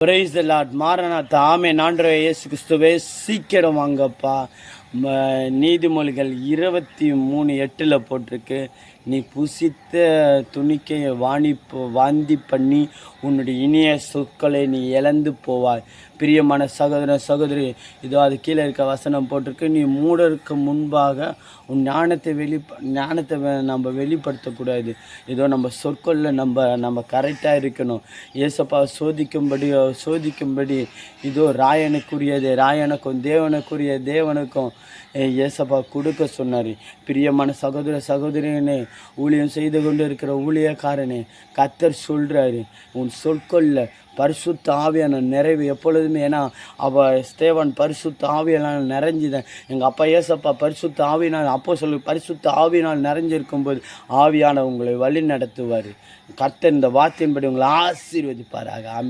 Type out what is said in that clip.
Price the lord. மாரநாதா. Amen. ஆண்டவரே இயேசு கிறிஸ்துவே, சீக்கிரம் வாங்கப்பா. நீதிமொழிகள் 23:8 போட்டிருக்கு, நீ புசித்த துணிக்கை வாந்தி பண்ணி உன்னுடைய இனிய சொற்களை நீ இழந்து போவாய். பிரியமான சகோதர சகோதரி, இதோ அது கீழே இருக்க வசனம் போட்டிருக்கு, நீ மூடருக்கு முன்பாக உன் ஞானத்தை நம்ம வெளிப்படுத்தக்கூடாது. இதோ நம்ம சொற்களில் நம்ம கரெக்டாக இருக்கணும். ஏசப்பா சோதிக்கும்படி இதோ ராயனுக்கும் தேவனுக்கும் ஏசப்பா கொடுக்க சொன்னார். பிரியமான சகோதர சகோதரினே, ஊழியம் செய்து கொண்டு இருக்கிற ஊழியக்காரனே, கர்த்தர் சொல்கிறாரு, உன் சொற்கொள்ள பரிசுத்த ஆவியான நிறைவு எப்பொழுதுமே. ஏன்னா ஸ்தேவான் பரிசுத்த ஆவியால் நிறைஞ்சுதான். எங்கள் அப்பா ஏசப்பா பரிசுத்த ஆவியினால் பரிசுத்த ஆவியினால் நிறைஞ்சிருக்கும்போது ஆவியான உங்களை வழி நடத்துவார். கர்த்தர் இந்த வார்த்தையின்படி உங்களை ஆசீர்வதிப்பாராக. ஆமென்.